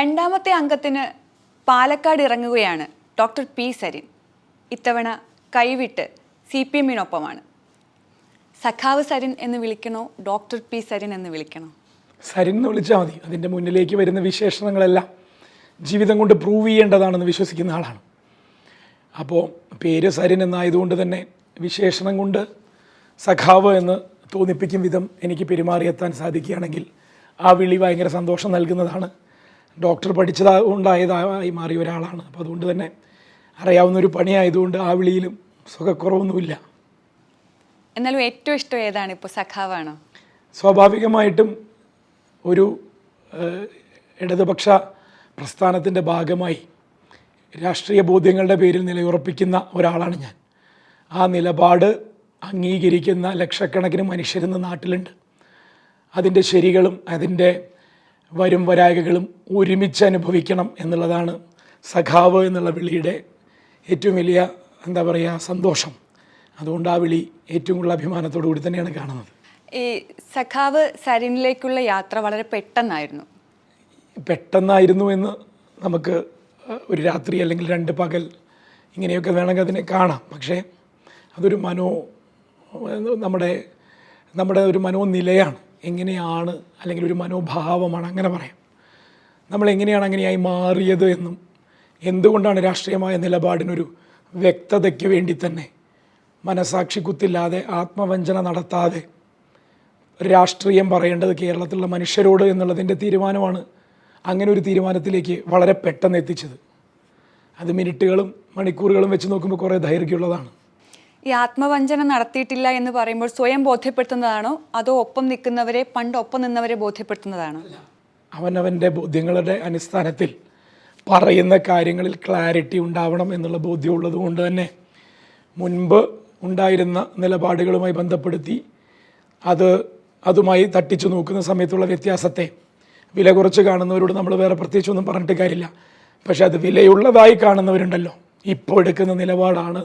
രണ്ടാമത്തെ അംഗത്തിന് പാലക്കാട് ഇറങ്ങുകയാണ് ഡോക്ടർ പി സരിൻ. ഇത്തവണ കൈവിട്ട് CPM-നൊപ്പമാണ്. സഖാവ് സരിൻ എന്ന് വിളിക്കണോ, ഡോക്ടർ പി സരിൻ എന്ന് വിളിക്കണോ? സരിൻ എന്ന് വിളിച്ചാൽ മതി. അതിൻ്റെ മുന്നിലേക്ക് വരുന്ന വിശേഷണങ്ങളെല്ലാം ജീവിതം കൊണ്ട് പ്രൂവ് ചെയ്യേണ്ടതാണെന്ന് വിശ്വസിക്കുന്ന ആളാണ്. അപ്പോൾ പേര് സരിൻ എന്നായതുകൊണ്ട് തന്നെ വിശേഷണം കൊണ്ട് സഖാവ് എന്ന് തോന്നിപ്പിക്കും വിധം എനിക്ക് പെരുമാറിയെത്താൻ സാധിക്കുകയാണെങ്കിൽ ആ വിളി ഭയങ്കര സന്തോഷം നൽകുന്നതാണ്. ഡോക്ടർ പഠിച്ചതുകൊണ്ടായതായി മാറിയ ഒരാളാണ്. അപ്പോൾ അതുകൊണ്ട് തന്നെ അറിയാവുന്നൊരു പണിയായതുകൊണ്ട് ആ വിളിയിലും സുഖക്കുറവൊന്നുമില്ല. എന്നാലും ഏറ്റവും ഇഷ്ടം ഏതാണ്? ഇപ്പോൾ സഖാവാണോ? സ്വാഭാവികമായിട്ടും ഒരു ഇടതുപക്ഷ പ്രസ്ഥാനത്തിൻ്റെ ഭാഗമായി രാഷ്ട്രീയ ബോധ്യങ്ങളുടെ പേരിൽ നിലയുറപ്പിക്കുന്ന ഒരാളാണ് ഞാൻ. ആ നിലപാട് അംഗീകരിക്കുന്ന ലക്ഷക്കണക്കിന് മനുഷ്യരിന്ന് നാട്ടിലുണ്ട്. അതിൻ്റെ ശരികളും അതിൻ്റെ വരും വരായകകളും ഒരുമിച്ച് അനുഭവിക്കണം എന്നുള്ളതാണ് സഖാവ് എന്നുള്ള വിളിയുടെ ഏറ്റവും വലിയ സന്തോഷം. അതുകൊണ്ട് ആ വിളി ഏറ്റവും കൂടുതൽ അഭിമാനത്തോടു കൂടി തന്നെയാണ് കാണുന്നത്. ഈ സഖാവ് സരിനിലേക്കുള്ള യാത്ര വളരെ പെട്ടെന്നായിരുന്നു എന്ന് നമുക്ക് ഒരു രാത്രി അല്ലെങ്കിൽ 2 പകൽ ഇങ്ങനെയൊക്കെ വേണമെങ്കിൽ അതിനെ കാണാം. പക്ഷേ അതൊരു നമ്മുടെ ഒരു മനോനിലയാണ്. എങ്ങനെയാണ്, അല്ലെങ്കിൽ ഒരു മനോഭാവമാണ്, അങ്ങനെ പറയാം. നമ്മളെങ്ങനെയാണ് അങ്ങനെയായി മാറിയത് എന്നും എന്തുകൊണ്ടാണ് രാഷ്ട്രീയമായ നിലപാടിനൊരു വ്യക്തതയ്ക്ക് വേണ്ടി തന്നെ മനസാക്ഷി കുത്തില്ലാതെ ആത്മവഞ്ചന നടത്താതെ രാഷ്ട്രീയം പറയേണ്ടത് കേരളത്തിലുള്ള മനുഷ്യരോട് എന്നുള്ളതിൻ്റെ തീരുമാനമാണ് അങ്ങനെ ഒരു തീരുമാനത്തിലേക്ക് വളരെ പെട്ടെന്ന് എത്തിച്ചത്. അത് മിനിറ്റുകളും മണിക്കൂറുകളും വെച്ച് നോക്കുമ്പോൾ കുറേ ദൈർഘ്യമുള്ളതാണ്. ഈ ആത്മവഞ്ചന നടത്തിയിട്ടില്ല എന്ന് പറയുമ്പോൾ സ്വയം ബോധ്യപ്പെടുത്തുന്നതാണോ, അതോ ഒപ്പം നിൽക്കുന്നവരെ, പണ്ട് ഒപ്പം നിന്നവരെ ബോധ്യപ്പെടുത്തുന്നതാണോ? അവനവൻ്റെ ബോധ്യങ്ങളുടെ അടിസ്ഥാനത്തിൽ പറയുന്ന കാര്യങ്ങളിൽ ക്ലാരിറ്റി ഉണ്ടാവണം എന്നുള്ള ബോധ്യമുള്ളത് കൊണ്ട് തന്നെ മുൻപ് ഉണ്ടായിരുന്ന നിലപാടുകളുമായി ബന്ധപ്പെടുത്തി അതുമായി തട്ടിച്ചു നോക്കുന്ന സമയത്തുള്ള വ്യത്യാസത്തെ വില കുറച്ച് കാണുന്നവരോട് നമ്മൾ വേറെ പ്രത്യേകിച്ചൊന്നും പറഞ്ഞിട്ട് കാര്യമില്ല. പക്ഷെ അത് വിലയുള്ളതായി കാണുന്നവരുണ്ടല്ലോ, ഇപ്പോൾ എടുക്കുന്ന നിലപാടാണ്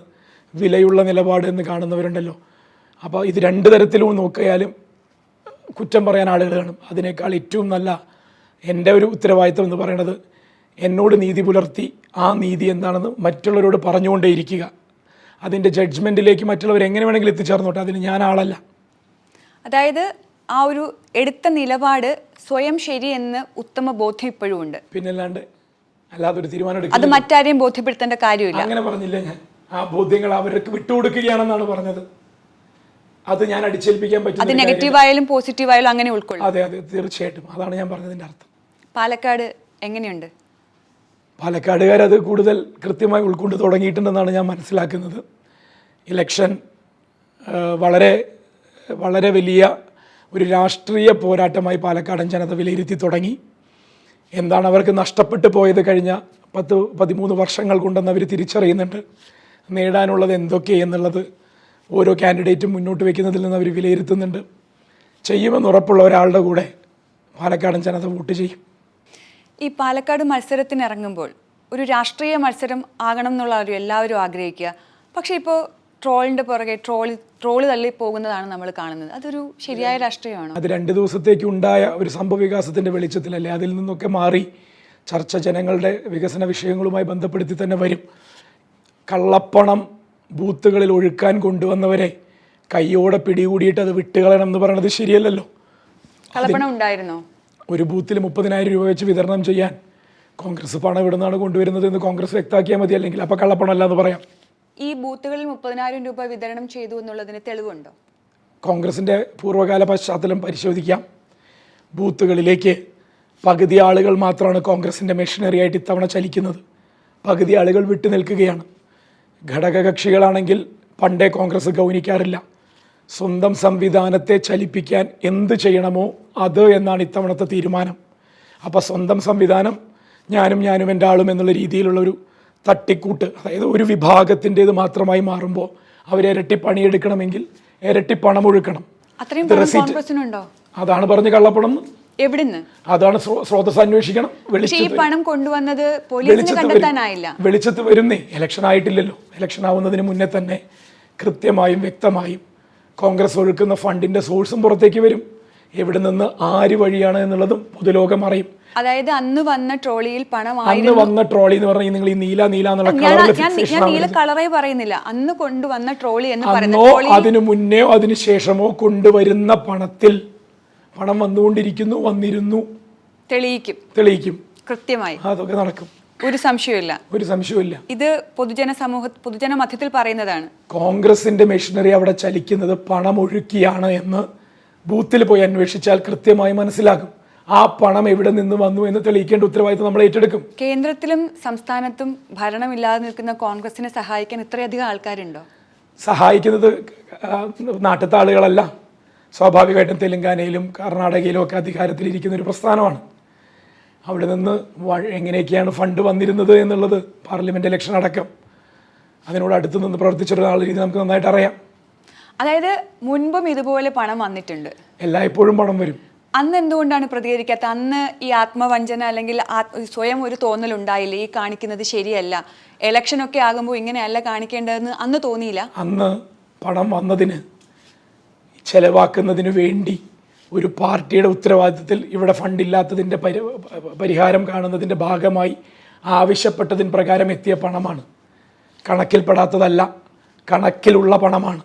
വിലയുള്ള നിലപാട് എന്ന് കാണുന്നവരുണ്ടല്ലോ. അപ്പോൾ ഇത് 2 തരത്തിലും നോക്കിയാലും കുറ്റം പറയാൻ ആളുകൾ കാണും. അതിനേക്കാൾ ഏറ്റവും നല്ല എൻ്റെ ഒരു ഉത്തരവാദിത്വം എന്ന് പറയുന്നത് എന്നോട് നീതി പുലർത്തി ആ നീതി എന്താണെന്ന് മറ്റുള്ളവരോട് പറഞ്ഞുകൊണ്ടേയിരിക്കുക. അതിൻ്റെ ജഡ്ജ്മെൻറ്റിലേക്ക് മറ്റുള്ളവർ എങ്ങനെ വേണമെങ്കിലും എത്തിച്ചേർന്നോട്ടെ, അതിന് ഞാൻ ആളല്ല. അതായത് ആ ഒരു എടുത്ത നിലപാട് സ്വയം ശരിയെന്ന് ഉത്തമ ബോധ്യം ഇപ്പോഴും ഉണ്ട്. പിന്നല്ലാണ്ട് അല്ലാതെ ഒരു തീരുമാനം അത് മറ്റാരെയും ബോധ്യപ്പെടുത്തേണ്ട കാര്യമില്ല. അങ്ങനെ പറഞ്ഞില്ല ഞാൻ. ആ ബോധ്യങ്ങൾ അവർക്ക് വിട്ടുകൊടുക്കുകയാണെന്നാണ് പറഞ്ഞത്. അത് ഞാൻ അടിച്ചേൽപ്പിക്കാൻ പറ്റും. അത് നെഗറ്റീവായാലും പോസിറ്റീവായാലും അങ്ങനെ ഉൾക്കൊള്ളും. അതെ, തീർച്ചയായിട്ടും. അതാണ് ഞാൻ പറഞ്ഞതിൻ്റെ അർത്ഥം. പാലക്കാട് എങ്ങനെയുണ്ട്? പാലക്കാടുകാരത് കൂടുതൽ കൃത്യമായി ഉൾക്കൊണ്ട് തുടങ്ങിയിട്ടുണ്ടെന്നാണ് ഞാൻ മനസ്സിലാക്കുന്നത്. ഇലക്ഷൻ വളരെ വളരെ വലിയ ഒരു രാഷ്ട്രീയ പോരാട്ടമായി പാലക്കാടൻ ജനത വിലയിരുത്തി തുടങ്ങി. എന്താണ് അവർക്ക് നഷ്ടപ്പെട്ടു പോയത് കഴിഞ്ഞ 10-13 വർഷങ്ങൾ കൊണ്ടെന്ന് അവർ തിരിച്ചറിയുന്നുണ്ട്. നേടാനുള്ളത് എന്തൊക്കെ എന്നുള്ളത് ഓരോ കാൻഡിഡേറ്റും മുന്നോട്ട് വയ്ക്കുന്നതിൽ നിന്ന് അവർ വിലയിരുത്തുന്നുണ്ട്. ചെയ്യുമെന്നുറപ്പുള്ള ഒരാളുടെ കൂടെ പാലക്കാടൻ ജനത വോട്ട് ചെയ്യും. ഈ പാലക്കാട് മത്സരത്തിന് ഇറങ്ങുമ്പോൾ ഒരു രാഷ്ട്രീയ മത്സരം ആകണം എന്നുള്ള എല്ലാവരും ആഗ്രഹിക്കുക. പക്ഷേ ഇപ്പോൾ ട്രോളിൻ്റെ പുറകെ ട്രോള് തള്ളി പോകുന്നതാണ് നമ്മൾ കാണുന്നത്. അതൊരു ശരിയായ രാഷ്ട്രീയമാണോ? അത് 2 ദിവസത്തേക്ക് ഉണ്ടായ ഒരു സംഭവവികാസത്തിൻ്റെ വെളിച്ചത്തിലല്ലേ. അതിൽ നിന്നൊക്കെ മാറി ചർച്ച ജനങ്ങളുടെ വികസന വിഷയങ്ങളുമായി ബന്ധപ്പെടുത്തി തന്നെ വരും. കള്ളപ്പണം ബൂത്തുകളിൽ ഒഴുക്കാൻ കൊണ്ടുവന്നവരെ കയ്യോടെ പിടികൂടിയിട്ട് അത് വിട്ടുകളയണം എന്ന് പറയുന്നത് ശരിയല്ലല്ലോ. കള്ളപ്പണം ഉണ്ടായിരുന്നോ? ഒരു ബൂത്തിൽ 30,000 രൂപ വെച്ച് വിതരണം ചെയ്യാൻ കോൺഗ്രസ് പണം ഇവിടുന്നാണ് കൊണ്ടുവരുന്നത് എന്ന് കോൺഗ്രസ് വ്യക്തമാക്കിയാൽ മതി. അല്ലെങ്കിൽ അപ്പോൾ കള്ളപ്പണമല്ല എന്ന് പറയാം. ഈ ബൂത്തുകളിൽ 30,000 രൂപ വിതരണം ചെയ്തു എന്നുള്ളതിന് തെളിവുണ്ടോ? കോൺഗ്രസിൻ്റെ പൂർവ്വകാല പശ്ചാത്തലം പരിശോധിക്കാം. ബൂത്തുകളിലേക്ക് പകുതി ആളുകൾ മാത്രമാണ് കോൺഗ്രസിൻ്റെ മെഷീനറി ആയിട്ട് ഇത്തവണ ചലിക്കുന്നത്. പകുതി ആളുകൾ വിട്ടു നിൽക്കുകയാണ്. ഘടകകക്ഷികളാണെങ്കിൽ പണ്ടേ കോൺഗ്രസ് ഗൗനിക്കാറില്ല. സ്വന്തം സംവിധാനത്തെ ചലിപ്പിക്കാൻ എന്ത് ചെയ്യണമോ അത് എന്നാണ് ഇത്തവണത്തെ തീരുമാനം. അപ്പോൾ സ്വന്തം സംവിധാനം ഞാനും എൻ്റെ ആളും എന്നുള്ള രീതിയിലുള്ളൊരു തട്ടിക്കൂട്ട്, അതായത് ഒരു വിഭാഗത്തിൻ്റേത് മാത്രമായി മാറുമ്പോൾ അവരിരട്ടി പണിയെടുക്കണമെങ്കിൽ ഇരട്ടി പണം ഒഴുക്കണം. അതാണ് പറഞ്ഞ് കള്ളപ്പണം. എവിടുന്ന്? അതാണ് സ്രോതസ് അന്വേഷിക്കണം. വെളിച്ചത്ത് വരുന്നേ. ഇലക്ഷൻ ആയിട്ടില്ലല്ലോ. ഇലക്ഷൻ ആവുന്നതിന് മുന്നേ തന്നെ കൃത്യമായും വ്യക്തമായും കോൺഗ്രസ് ഒഴുക്കുന്ന ഫണ്ടിൻ്റെ സോഴ്സും പുറത്തേക്ക് വരും. എവിടെ നിന്ന് ആര് വഴിയാണ് എന്നുള്ളതും പൊതുലോകം അറിയും. അതായത് അന്ന് വന്ന ട്രോളിയിൽ പണം അന്ന് വന്ന ട്രോളി എന്ന് പറഞ്ഞാൽ നിങ്ങൾ ഈ നീല എന്നുള്ള ഞാൻ നീല കളറേ പറയുന്നില്ല, അന്ന് കൊണ്ടുവന്ന ട്രോളി എന്ന് അന്നോ അതിനു മുന്നേ അതിനു ശേഷമോ കൊണ്ടുവരുന്ന പണത്തിൽ പണം വന്നിരുന്നു തെളിയിക്കും കൃത്യമായി. അതൊക്കെ നടക്കും, ഒരു സംശയമില്ല. ഇത് പൊതുജന മധ്യത്തിൽ പറയുന്നതാണ്. കോൺഗ്രസിന്റെ മെഷീനറി അവിടെ ചലിക്കുന്നത് പണമൊഴുക്കിയാണ് എന്ന് ബൂത്തിൽ പോയി അന്വേഷിച്ചാൽ കൃത്യമായി മനസ്സിലാക്കും. ആ പണം എവിടെ നിന്ന് വന്നു എന്ന് തെളിയിക്കേണ്ട ഉത്തരവാദിത്വം നമ്മൾ ഏറ്റെടുക്കും. കേന്ദ്രത്തിലും സംസ്ഥാനത്തും ഭരണമില്ലാതെ നിൽക്കുന്ന കോൺഗ്രസിനെ സഹായിക്കാൻ ഇത്രയധികം ആൾക്കാരുണ്ടോ? സഹായിക്കുന്നത് നാട്ടിലത്തെ ആളുകളല്ല. സ്വാഭാവികമായിട്ടും തെലങ്കാനയിലും കർണാടകയിലും ഒക്കെ അധികാരത്തിലിരിക്കുന്ന ഒരു പ്രസ്ഥാനമാണ്. അവിടെ നിന്ന് എങ്ങനെയൊക്കെയാണ് ഫണ്ട് വന്നിരുന്നത് എന്നുള്ളത് പാർലമെന്റ് ഇലക്ഷൻ അടക്കം അതിനോട് അടുത്ത് നിന്ന് പ്രവർത്തിച്ചിട്ടുള്ള ആളുകൾ നമുക്ക് നന്നായിട്ട് അറിയാം. അതായത് മുൻപും ഇതുപോലെ പണം വന്നിട്ടുണ്ട്, എല്ലായ്പ്പോഴും പണം വരും. അന്ന് എന്തുകൊണ്ടാണ് പ്രതികരിക്കാത്ത? അന്ന് ഈ ആത്മവഞ്ചന അല്ലെങ്കിൽ സ്വയം ഒരു തോന്നലുണ്ടായില്ല, ഈ കാണിക്കുന്നത് ശരിയല്ല, ഇലക്ഷനൊക്കെ ആകുമ്പോൾ ഇങ്ങനെയല്ല കാണിക്കേണ്ടതെന്ന് അന്ന് തോന്നിയില്ല? അന്ന് പണം വന്നതിന് ചെലവാക്കുന്നതിന് വേണ്ടി ഒരു പാർട്ടിയുടെ ഉത്തരവാദിത്തത്തിൽ ഇവിടെ ഫണ്ടില്ലാത്തതിൻ്റെ പരിഹാരം കാണുന്നതിൻ്റെ ഭാഗമായി ആവശ്യപ്പെട്ടതിന് പ്രകാരം എത്തിയ പണമാണ്. കണക്കിൽപ്പെടാത്തതല്ല, കണക്കിലുള്ള പണമാണ്.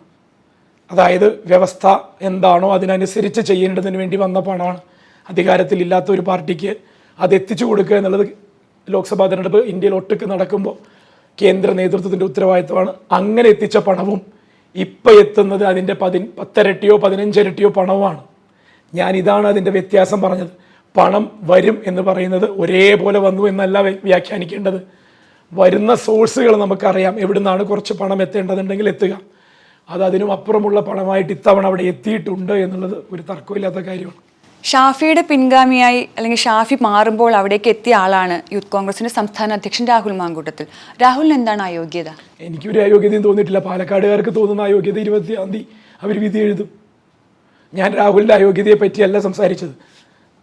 അതായത് വ്യവസ്ഥ എന്താണോ അതിനനുസരിച്ച് ചെയ്യേണ്ടതിന് വേണ്ടി വന്ന പണമാണ്. അധികാരത്തിലില്ലാത്ത ഒരു പാർട്ടിക്ക് അത് എത്തിച്ചു കൊടുക്കുക എന്നുള്ളത് ലോക്സഭാ തെരഞ്ഞെടുപ്പ് ഇന്ത്യയിൽ ഒട്ടുക്ക് നടക്കുമ്പോൾ കേന്ദ്ര നേതൃത്വത്തിൻ്റെ ഉത്തരവാദിത്തമാണ്. അങ്ങനെ എത്തിച്ച പണവും ഇപ്പം എത്തുന്നത് അതിൻ്റെ 10 ഇരട്ടിയോ 15 ഇരട്ടിയോ പണവുമാണ്. ഇതാണ് അതിൻ്റെ വ്യത്യാസം പറഞ്ഞത്. പണം വരും എന്ന് പറയുന്നത് ഒരേപോലെ വന്നു എന്നല്ല വ്യാഖ്യാനിക്കേണ്ടത്. വരുന്ന സോഴ്സുകൾ നമുക്കറിയാം, എവിടെ നിന്നാണ് കുറച്ച് പണം എത്തേണ്ടതുണ്ടെങ്കിൽ എത്തുക. അതിനും അപ്പുറമുള്ള പണമായിട്ട് ഇത്തവണ അവിടെ എത്തിയിട്ടുണ്ട് എന്നുള്ളത് ഒരു തർക്കമില്ലാത്ത കാര്യമാണ്. ഷാഫിയുടെ പിൻഗാമിയായി അല്ലെങ്കിൽ ഷാഫി മാറുമ്പോൾ അവിടേക്ക് എത്തിയ ആളാണ് യൂത്ത് കോൺഗ്രസിന്റെ സംസ്ഥാന അധ്യക്ഷൻ രാഹുൽ മാങ്കൂട്ടത്തിൽ. രാഹുലിന് എന്താണ് അയോഗ്യത? എനിക്കൊരു അയോഗ്യതയും തോന്നിയിട്ടില്ല. പാലക്കാടുകാർക്ക് തോന്നുന്ന അയോഗ്യത 20-ാം തീയതി അവർ വിധി എഴുതും. ഞാൻ രാഹുലിൻ്റെ അയോഗ്യതയെ പറ്റിയല്ല സംസാരിച്ചത്.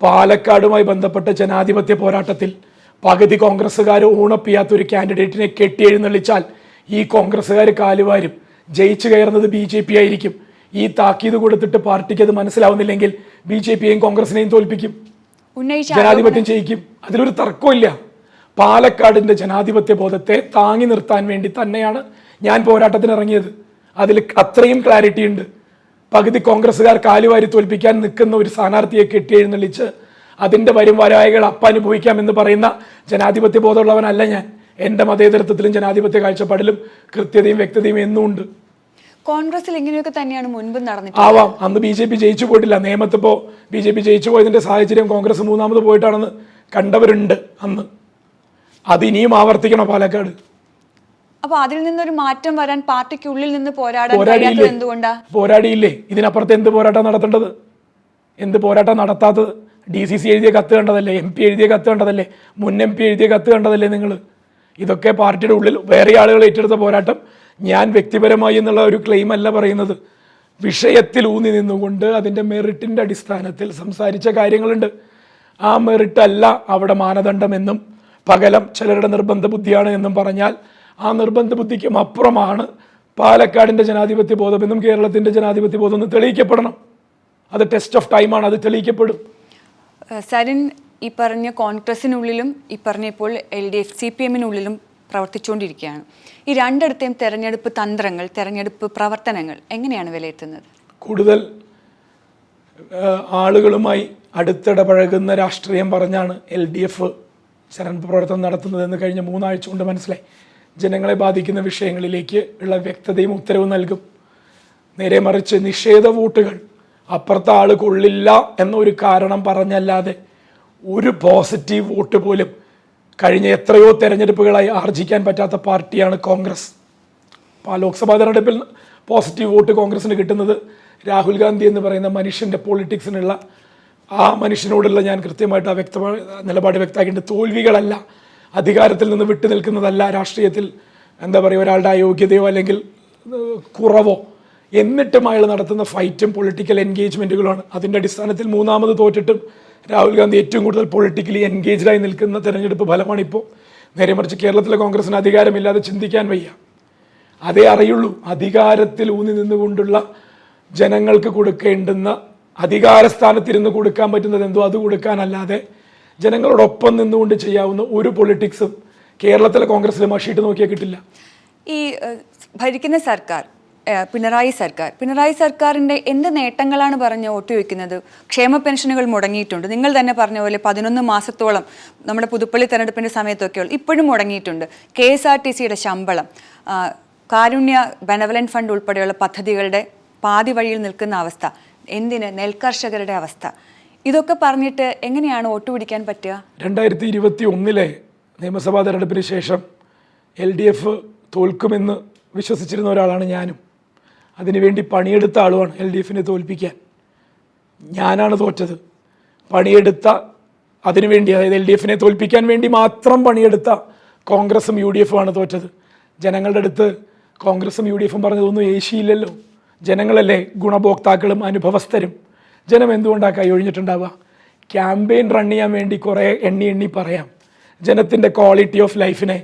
പാലക്കാടുമായി ബന്ധപ്പെട്ട ജനാധിപത്യ പോരാട്ടത്തിൽ പകുതി കോൺഗ്രസ്സുകാർ ഊണപ്പിയാത്തൊരു കാൻഡിഡേറ്റിനെ കെട്ടിയെഴുന്നള്ളിച്ചാൽ ഈ കോൺഗ്രസ്സുകാർ കാലുവാരും. ജയിച്ചു കയറുന്നത് BJP ആയിരിക്കും. ഈ താക്കീത് കൊടുത്തിട്ട് പാർട്ടിക്ക് അത് മനസ്സിലാവുന്നില്ലെങ്കിൽ BJPയെയും കോൺഗ്രസിനെയും തോൽപ്പിക്കും, ജനാധിപത്യം ജയിക്കും. അതിലൊരു തർക്കമില്ല. പാലക്കാടിൻ്റെ ജനാധിപത്യ ബോധത്തെ താങ്ങി നിർത്താൻ വേണ്ടി തന്നെയാണ് ഞാൻ പോരാട്ടത്തിന് ഇറങ്ങിയത്. അതിൽ അത്രയും ക്ലാരിറ്റി ഉണ്ട്. പകുതി കോൺഗ്രസ്സുകാർ കാലുവാരി തോൽപ്പിക്കാൻ നിൽക്കുന്ന ഒരു സ്ഥാനാർത്ഥിയെ കെട്ടിയെഴുന്നള്ളിച്ച് അതിൻ്റെ വരുംവരായികൾ അനുഭവിക്കാമെന്ന് പറയുന്ന ജനാധിപത്യ ബോധമുള്ളവനല്ല ഞാൻ. എൻ്റെ മതേതരത്വത്തിലും ജനാധിപത്യ കാഴ്ചപ്പാടിലും കൃത്യതയും വ്യക്തതയും എന്നും ഉണ്ട്. കോൺഗ്രസിൽ ഇങ്ങനെയൊക്കെ തന്നെയാണ് മുൻപ് നടന്നിട്ട് ആവാം. അന്ന് BJP ജയിച്ചു പോയിട്ടില്ല. നിയമത്തിപ്പോൾ BJP ജയിച്ചു പോയതിൻ്റെ സാഹചര്യം കോൺഗ്രസ് 3ാമത് പോയിട്ടാണെന്ന് കണ്ടവരുണ്ട് അന്ന്. അത് ഇനിയും ആവർത്തിക്കണം പാലക്കാട്. അപ്പൊ അതിൽ നിന്നൊരു മാറ്റം വരാൻ പാർട്ടിക്കുള്ളിൽ നിന്ന് പോരാടിയില്ലേ? ഇതിനപ്പുറത്ത് എന്ത് പോരാട്ടം നടത്തേണ്ടത്? എന്ത് പോരാട്ടം നടത്താത്തത്? DCC എഴുതിയ കത്ത് കണ്ടതല്ലേ? MP എഴുതിയ കത്ത് കണ്ടതല്ലേ? മുൻ MP എഴുതിയ കത്ത് കണ്ടതല്ലേ നിങ്ങൾ? ഇതൊക്കെ പാർട്ടിയുടെ ഉള്ളിൽ വേറെ ആളുകൾ ഏറ്റെടുത്ത പോരാട്ടം. ഞാൻ വ്യക്തിപരമായി എന്നുള്ള ഒരു ക്ലെയിം അല്ല പറയുന്നത്. വിഷയത്തിൽ ഊന്നി നിന്നുകൊണ്ട് അതിൻ്റെ മെറിറ്റിൻ്റെ അടിസ്ഥാനത്തിൽ സംസാരിച്ച കാര്യങ്ങളുണ്ട്. ആ മെറിറ്റ് അല്ല അവിടെ മാനദണ്ഡമെന്നും പകരം ചിലരുടെ നിർബന്ധ ബുദ്ധിയാണ് എന്നും പറഞ്ഞാൽ ആ നിർബന്ധ ബുദ്ധിക്കും അപ്പുറമാണ് പാലക്കാടിൻ്റെ ജനാധിപത്യ ബോധമെന്നും കേരളത്തിൻ്റെ ജനാധിപത്യ ബോധം എന്ന് തെളിയിക്കപ്പെടണം. അത് ടെസ്റ്റ് ഓഫ് ടൈമാണ്, അത് തെളിയിക്കപ്പെടും. സരിൻ ഈ പറഞ്ഞ കോൺഗ്രസിനുള്ളിലും ഈ പറഞ്ഞ ഇപ്പോൾ LDF CPMനുള്ളിലും പ്രവർത്തിച്ചുകൊണ്ടിരിക്കുകയാണ്. ഈ രണ്ടിടത്തെയും തെരഞ്ഞെടുപ്പ് തന്ത്രങ്ങൾ, തെരഞ്ഞെടുപ്പ് പ്രവർത്തനങ്ങൾ എങ്ങനെയാണ് വിലയിരുത്തുന്നത്? കൂടുതൽ ആളുകളുമായി അടുത്തിടപഴകുന്ന രാഷ്ട്രീയം പറഞ്ഞാണ് LDF തെരഞ്ഞെടുപ്പ് പ്രവർത്തനം നടത്തുന്നതെന്ന് കഴിഞ്ഞ 3 ആഴ്ച കൊണ്ട് മനസ്സിലായി. ജനങ്ങളെ ബാധിക്കുന്ന വിഷയങ്ങളിലേക്ക് ഉള്ള വ്യക്തതയും ഉത്തരവും നൽകും. നേരെ മറിച്ച് നിഷേധ വോട്ടുകൾ അപ്പുറത്തെ ആൾ കൊള്ളില്ല എന്നൊരു കാരണം പറഞ്ഞല്ലാതെ ഒരു പോസിറ്റീവ് വോട്ട് പോലും കഴിഞ്ഞ എത്രയോ തെരഞ്ഞെടുപ്പുകളായി ആർജിക്കാൻ പറ്റാത്ത പാർട്ടിയാണ് കോൺഗ്രസ്. ലോക്സഭാ തെരഞ്ഞെടുപ്പിൽ പോസിറ്റീവ് വോട്ട് കോൺഗ്രസിന് കിട്ടുന്നത് രാഹുൽ ഗാന്ധി എന്ന് പറയുന്ന മനുഷ്യൻ്റെ പൊളിറ്റിക്സിനുള്ള ആ മനുഷ്യനോടുള്ള ഞാൻ കൃത്യമായിട്ട് ആ വ്യക്തമായ നിലപാട് വ്യക്തമാക്കിയിട്ട് തോൽവികളല്ല, അധികാരത്തിൽ നിന്ന് വിട്ടു നിൽക്കുന്നതല്ല, രാഷ്ട്രീയത്തിൽ എന്താ പറയുക ഒരാളുടെ അയോഗ്യതയോ അല്ലെങ്കിൽ കുറവോ എന്നിട്ടും അയാൾ നടത്തുന്ന ഫൈറ്റും പൊളിറ്റിക്കൽ എൻഗേജ്മെൻറ്റുകളാണ്. അതിൻ്റെ അടിസ്ഥാനത്തിൽ 3ാമത് തോറ്റിട്ടും രാഹുൽ ഗാന്ധി ഏറ്റവും കൂടുതൽ പൊളിറ്റിക്കലി എൻഗേജ്ഡായി നിൽക്കുന്ന തെരഞ്ഞെടുപ്പ് ഫലമാണിപ്പോൾ. നേരെ മറിച്ച് കേരളത്തിലെ കോൺഗ്രസിന് അധികാരമില്ലാതെ ചിന്തിക്കാൻ വയ്യ. അതേ അറിയുള്ളൂ. അധികാരത്തിൽ ഊന്നി നിന്നുകൊണ്ടുള്ള ജനങ്ങൾക്ക് കൊടുക്കേണ്ടുന്ന അധികാരസ്ഥാനത്തിരുന്ന് കൊടുക്കാൻ പറ്റുന്നത് എന്തോ അത് കൊടുക്കാനല്ലാതെ ജനങ്ങളോടൊപ്പം നിന്നുകൊണ്ട് ചെയ്യാവുന്ന ഒരു പൊളിറ്റിക്സും കേരളത്തിലെ കോൺഗ്രസിലെ മഷിയിട്ട് നോക്കിയാൽ കിട്ടില്ല. ഈ ഭരിക്കുന്ന സർക്കാർ പിണറായി സർക്കാരിൻ്റെ എന്ത് നേട്ടങ്ങളാണ് പറഞ്ഞ് വോട്ട് വയ്ക്കുന്നത്? ക്ഷേമ പെൻഷനുകൾ മുടങ്ങിയിട്ടുണ്ട്, നിങ്ങൾ തന്നെ പറഞ്ഞ പോലെ 11 മാസത്തോളം നമ്മുടെ പുതുപ്പള്ളി തെരഞ്ഞെടുപ്പിൻ്റെ സമയത്തൊക്കെ ഇപ്പോഴും മുടങ്ങിയിട്ടുണ്ട്. KSRTCയുടെ ശമ്പളം, കാരുണ്യ ബെനവലൻറ്റ് ഫണ്ട് ഉൾപ്പെടെയുള്ള പദ്ധതികളുടെ പാതി വഴിയിൽ നിൽക്കുന്ന അവസ്ഥ, എന്തിന് നെൽകർഷകരുടെ അവസ്ഥ, ഇതൊക്കെ പറഞ്ഞിട്ട് എങ്ങനെയാണ് വോട്ട് പിടിക്കാൻ പറ്റുക? 2021 നിയമസഭാ തെരഞ്ഞെടുപ്പിന് ശേഷം LDF തോൽക്കുമെന്ന് വിശ്വസിച്ചിരുന്ന ഒരാളാണ് ഞാനും. അതിനുവേണ്ടി പണിയെടുത്ത ആളുമാണ് LDFനെ തോൽപ്പിക്കാൻ. ഞാനാണ് തോറ്റത്. പണിയെടുത്ത അതിനുവേണ്ടി, അതായത് LDFനെ തോൽപ്പിക്കാൻ വേണ്ടി മാത്രം പണിയെടുത്ത കോൺഗ്രസും UDF ആണ് തോറ്റത്. ജനങ്ങളുടെ അടുത്ത് കോൺഗ്രസും UDF പറഞ്ഞതൊന്നും ഏശിയില്ലല്ലോ. ജനങ്ങളല്ലേ ഗുണഭോക്താക്കളും അനുഭവസ്ഥരും. ജനം എന്തുകൊണ്ടാണ് കൈയൊഴിഞ്ഞിട്ടുണ്ടാവുക? ക്യാമ്പയിൻ റൺ ചെയ്യാൻ വേണ്ടി കുറേ എണ്ണി പറയാം. ജനത്തിൻ്റെ ക്വാളിറ്റി ഓഫ് ലൈഫിനെ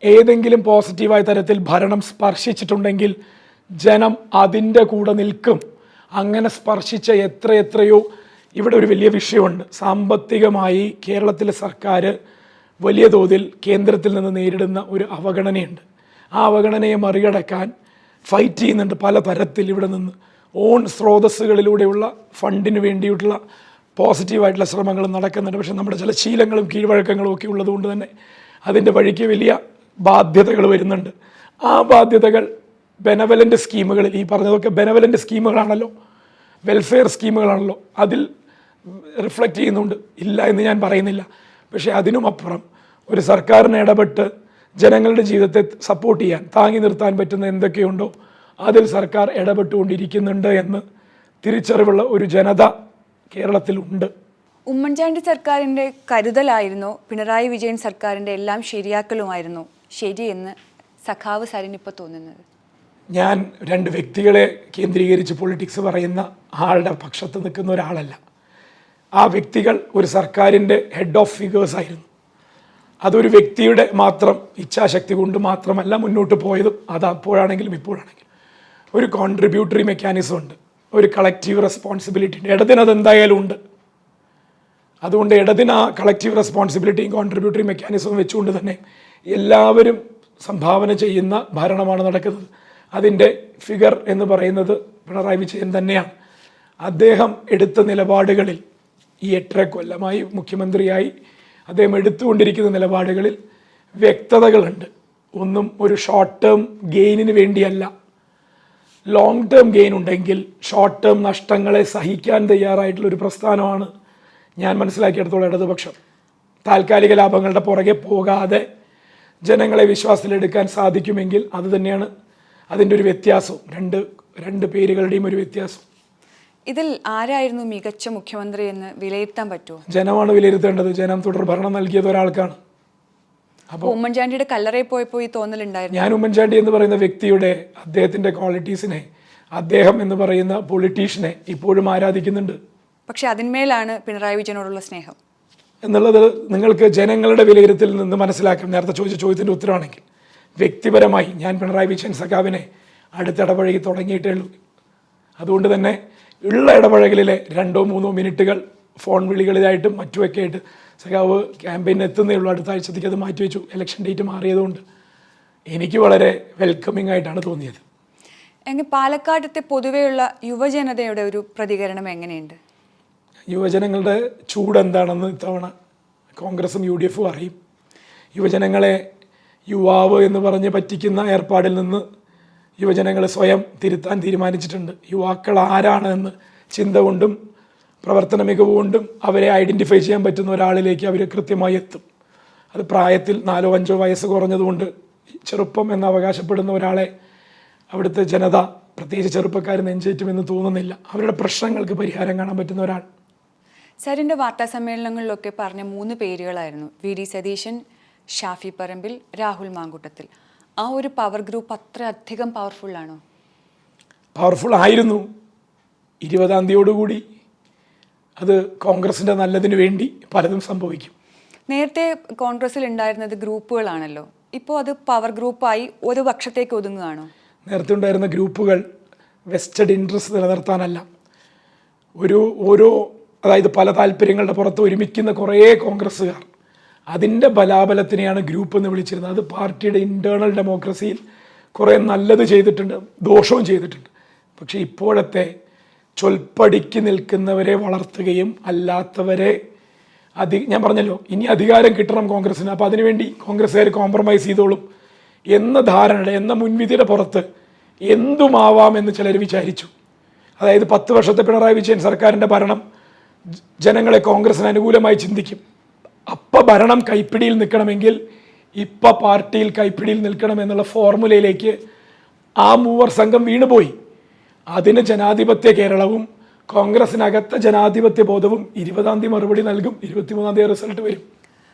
ഏതെങ്കിലും പോസിറ്റീവായ തരത്തിൽ ഭരണം സ്പർശിച്ചിട്ടുണ്ടെങ്കിൽ ജനം അതിൻ്റെ കൂടെ നിൽക്കും. അങ്ങനെ സ്പർശിച്ച എത്രയോ ഇവിടെ ഒരു വലിയ വിഷയമുണ്ട്. സാമ്പത്തികമായി കേരളത്തിലെ സർക്കാർ വലിയ തോതിൽ കേന്ദ്രത്തിൽ നിന്ന് നേരിടുന്ന ഒരു അവഗണനയുണ്ട്. ആ അവഗണനയെ മറികടക്കാൻ ഫൈറ്റ് ചെയ്യുന്നുണ്ട് പല തരത്തിൽ. ഇവിടെ നിന്ന് ഓൺ സ്രോതസ്സുകളിലൂടെയുള്ള ഫണ്ടിന് വേണ്ടിയിട്ടുള്ള പോസിറ്റീവായിട്ടുള്ള ശ്രമങ്ങൾ നടക്കുന്നുണ്ട്. പക്ഷേ നമ്മുടെ ചില ശീലങ്ങളും കീഴ്വഴക്കങ്ങളും ഒക്കെ ഉള്ളതുകൊണ്ട് തന്നെ അതിൻ്റെ വഴിക്ക് വലിയ ബാധ്യതകൾ വരുന്നുണ്ട്. ആ ബാധ്യതകൾ ബെനവലൻ്റ് സ്കീമുകളിൽ, ഈ പറഞ്ഞതൊക്കെ ബെനവലൻ്റ് സ്കീമുകളാണല്ലോ, വെൽഫെയർ സ്കീമുകളാണല്ലോ, അതിൽ റിഫ്ലക്റ്റ് ചെയ്യുന്നുണ്ട്. ഇല്ല എന്ന് ഞാൻ പറയുന്നില്ല. പക്ഷേ അതിനുമപ്പുറം ഒരു സർക്കാരിന് ഇടപെട്ട് ജനങ്ങളുടെ ജീവിതത്തെ സപ്പോർട്ട് ചെയ്യാൻ, താങ്ങി നിർത്താൻ പറ്റുന്ന എന്തൊക്കെയുണ്ടോ അതിൽ സർക്കാർ ഇടപെട്ടുകൊണ്ടിരിക്കുന്നുണ്ട് എന്ന് തിരിച്ചറിവുള്ള ഒരു ജനത കേരളത്തിലുണ്ട്. ഉമ്മൻചാണ്ടി സർക്കാരിൻ്റെ കരുതലായിരുന്നോ പിണറായി വിജയൻ സർക്കാരിൻ്റെ എല്ലാം ശരിയാക്കലുമായിരുന്നോ ശരിയെന്ന് സഖാവ് സരിൻ ഇപ്പോൾ തോന്നുന്നത്? ഞാൻ രണ്ട് വ്യക്തികളെ കേന്ദ്രീകരിച്ച് പൊളിറ്റിക്സ് പറയുന്ന ആളുടെ പക്ഷത്ത് നിൽക്കുന്ന ഒരാളല്ല. ആ വ്യക്തികൾ ഒരു സർക്കാരിൻ്റെ ഹെഡ് ഓഫ് ഫിഗേഴ്സ് ആയിരുന്നു. അതൊരു വ്യക്തിയുടെ മാത്രം ഇച്ഛാശക്തി കൊണ്ട് മാത്രമല്ല മുന്നോട്ട് പോയതും. അത് അപ്പോഴാണെങ്കിലും ഇപ്പോഴാണെങ്കിലും ഒരു കോൺട്രിബ്യൂട്ടറി മെക്കാനിസം ഉണ്ട്, ഒരു കളക്റ്റീവ് റെസ്പോൺസിബിലിറ്റി ഉണ്ട്. ഇടതിന് അതെന്തായാലും ഉണ്ട്. അതുകൊണ്ട് ഇടതിന് ആ കളക്റ്റീവ് റെസ്പോൺസിബിലിറ്റിയും കോൺട്രിബ്യൂട്ടറി മെക്കാനിസവും വെച്ചുകൊണ്ട് തന്നെ എല്ലാവരും സംഭാവന ചെയ്യുന്ന ഭരണമാണ് നടക്കുന്നത്. അതിൻ്റെ ഫിഗർ എന്ന് പറയുന്നത് പിണറായി വിജയൻ തന്നെയാണ്. അദ്ദേഹം എടുത്ത നിലപാടുകളിൽ ഈ 8.5 കൊല്ലമായി മുഖ്യമന്ത്രിയായി അദ്ദേഹം എടുത്തുകൊണ്ടിരിക്കുന്ന നിലപാടുകളിൽ വ്യക്തതകളുണ്ട്. ഒന്നും ഒരു ഷോർട്ട് ടേം ഗെയിനിന് വേണ്ടിയല്ല. ലോങ് ടേം ഗെയിൻ ഉണ്ടെങ്കിൽ ഷോർട്ട് ടേം നഷ്ടങ്ങളെ സഹിക്കാൻ തയ്യാറായിട്ടുള്ളൊരു പ്രസ്ഥാനമാണ് ഞാൻ മനസ്സിലാക്കിയെടുത്തോളം ഇടതുപക്ഷം. താൽക്കാലിക ലാഭങ്ങളുടെ പുറകെ പോകാതെ ജനങ്ങളെ വിശ്വാസത്തിലെടുക്കാൻ സാധിക്കുമെങ്കിൽ അത് തന്നെയാണ് അതിൻ്റെ ഒരു വ്യത്യാസവും, രണ്ട് പേരുകളുടെയും ഒരു വ്യത്യാസം. ഇതിൽ ആരായിരുന്നു മികച്ച മുഖ്യമന്ത്രി എന്ന് വിലയിരുത്താൻ പറ്റുമോ? ജനമാണ് വിലയിരുത്തേണ്ടത്. ജനം തുടർ ഭരണം നൽകിയത് ഒരാൾക്കാണ്. അപ്പോൾ ഉമ്മൻചാണ്ടിയുടെ കല്ലറയിൽ പോയപ്പോൾ ഈ തോന്നലുണ്ടായിരുന്നു. ഞാൻ ഉമ്മൻചാണ്ടി എന്ന് പറയുന്ന വ്യക്തിയുടെ, അദ്ദേഹത്തിൻ്റെ ക്വാളിറ്റീസിനെ, അദ്ദേഹം എന്ന് പറയുന്ന പൊളിറ്റീഷ്യനെ ഇപ്പോഴും ആരാധിക്കുന്നുണ്ട്. പക്ഷെ അതിന്മേലാണ് പിണറായി വിജയനോടുള്ള സ്നേഹം എന്നുള്ളത് നിങ്ങൾക്ക് ജനങ്ങളുടെ വിലയിരുത്തൽ നിന്ന് മനസ്സിലാക്കാം. നേരത്തെ ചോദിച്ച ചോദ്യത്തിൻ്റെ ഉത്തരവാണെങ്കിൽ വ്യക്തിപരമായി ഞാൻ പിണറായി വിജയൻ സഖാവിനെ അടുത്തിടപഴകി തുടങ്ങിയിട്ടേ ഉള്ളൂ. അതുകൊണ്ട് തന്നെ ഉള്ള ഇടപഴകലിലെ 2-3 മിനിറ്റുകൾ ഫോൺ വിളികളിലായിട്ടും മറ്റുമൊക്കെ ആയിട്ട് സഖാവ് ക്യാമ്പയിന് എത്തുന്നേ ഉള്ളൂ. അടുത്ത ആഴ്ചത്തേക്ക് അത് മാറ്റിവെച്ചു. ഇലക്ഷൻ ഡേറ്റ് മാറിയതുകൊണ്ട് എനിക്ക് വളരെ വെൽക്കമിംഗ് ആയിട്ടാണ് തോന്നിയത്. എങ്കിൽ പാലക്കാടത്തെ പൊതുവെയുള്ള യുവജനതയുടെ ഒരു പ്രതികരണം എങ്ങനെയുണ്ട്? യുവജനങ്ങളുടെ ചൂട് എന്താണെന്ന് ഇത്തവണ കോൺഗ്രസും UDFും അറിയും. യുവജനങ്ങളെ യുവാവ് എന്ന് പറഞ്ഞ് പറ്റിക്കുന്ന ഏർപ്പാടിൽ നിന്ന് യുവജനങ്ങളെ സ്വയം തിരുത്താൻ തീരുമാനിച്ചിട്ടുണ്ട്. യുവാക്കൾ ആരാണ് എന്ന് ചിന്ത കൊണ്ടും പ്രവർത്തന മികവ് കൊണ്ടും അവരെ ഐഡൻറ്റിഫൈ ചെയ്യാൻ പറ്റുന്ന ഒരാളിലേക്ക് അവർ കൃത്യമായി എത്തും. അത് പ്രായത്തിൽ 4-5 വയസ്സ് കുറഞ്ഞതുകൊണ്ട് ചെറുപ്പം എന്ന് അവകാശപ്പെടുന്ന ഒരാളെ അവിടുത്തെ ജനത, പ്രത്യേകിച്ച് ചെറുപ്പക്കാർ, നെഞ്ചേറ്റുമെന്ന് തോന്നുന്നില്ല. അവരുടെ പ്രശ്നങ്ങൾക്ക് പരിഹാരം കാണാൻ പറ്റുന്ന ഒരാൾ. സാറിൻ്റെ വാർത്താ സമ്മേളനങ്ങളിലൊക്കെ പറഞ്ഞ 3 പേരുകളായിരുന്നു VD സതീശൻ, ഷാഫി പറമ്പിൽ, രാഹുൽ മാങ്കൂട്ടത്തിൽ. ആ ഒരു പവർ ഗ്രൂപ്പ് അത്രയധികം പവർഫുള്ളാണോ? പവർഫുൾ ആയിരുന്നു. 20-ാം തീയതിയോടുകൂടി അത് കോൺഗ്രസിൻ്റെ നല്ലതിന് വേണ്ടി പലതും സംഭവിക്കും. നേരത്തെ കോൺഗ്രസിൽ ഉണ്ടായിരുന്നത് ഗ്രൂപ്പുകളാണല്ലോ, ഇപ്പോൾ അത് പവർ ഗ്രൂപ്പായി ഒരു പക്ഷത്തേക്ക് ഒതുങ്ങുകയാണോ? നേരത്തെ ഉണ്ടായിരുന്ന ഗ്രൂപ്പുകൾ വെസ്റ്റഡ് ഇൻട്രസ്റ്റ് നിലനിർത്താനല്ല, ഓരോ അതായത് പല താല്പര്യങ്ങളുടെ പുറത്ത് ഒരുമിക്കുന്ന കുറേ കോൺഗ്രസ്സുകാർ, അതിൻ്റെ ബലാബലത്തിനെയാണ് ഗ്രൂപ്പ് എന്ന് വിളിച്ചിരുന്നത്. അത് പാർട്ടിയുടെ ഇൻറ്റേർണൽ ഡെമോക്രസിയിൽ കുറേ നല്ലത് ചെയ്തിട്ടുണ്ട്, ദോഷവും ചെയ്തിട്ടുണ്ട്. പക്ഷേ ഇപ്പോഴത്തെ ചൊൽപ്പടിക്ക് നിൽക്കുന്നവരെ വളർത്തുകയും അല്ലാത്തവരെ ഞാൻ പറഞ്ഞല്ലോ ഇനി അധികാരം കിട്ടണം കോൺഗ്രസ്സിന്, അപ്പോൾ അതിനുവേണ്ടി കോൺഗ്രസ്സുകാർ കോംപ്രമൈസ് ചെയ്തോളും എന്ന ധാരണയുടെ, എന്ന മുൻവിധിയുടെ പുറത്ത് എന്തുമാവാം എന്ന് ചിലർ വിചാരിച്ചു. അതായത് 10 വർഷത്തെ പിണറായി വിജയൻ സർക്കാരിൻ്റെ ഭരണം ജനങ്ങളെ കോൺഗ്രസ്സിന് അനുകൂലമായി ചിന്തിക്കും. അപ്പം ഭരണം കൈപ്പിടിയിൽ നിൽക്കണമെങ്കിൽ ഇപ്പം പാർട്ടിയിൽ കൈപ്പിടിയിൽ നിൽക്കണം എന്നുള്ള ഫോർമുലയിലേക്ക് ആ മൂവർ സംഘം വീണുപോയി. അതിന് ജനാധിപത്യ കേരളവും കോൺഗ്രസിനകത്ത ജനാധിപത്യ ബോധവും 20-ാം തീയതി മറുപടി നൽകും. 23-ാം തീയതി റിസൾട്ട് വരും.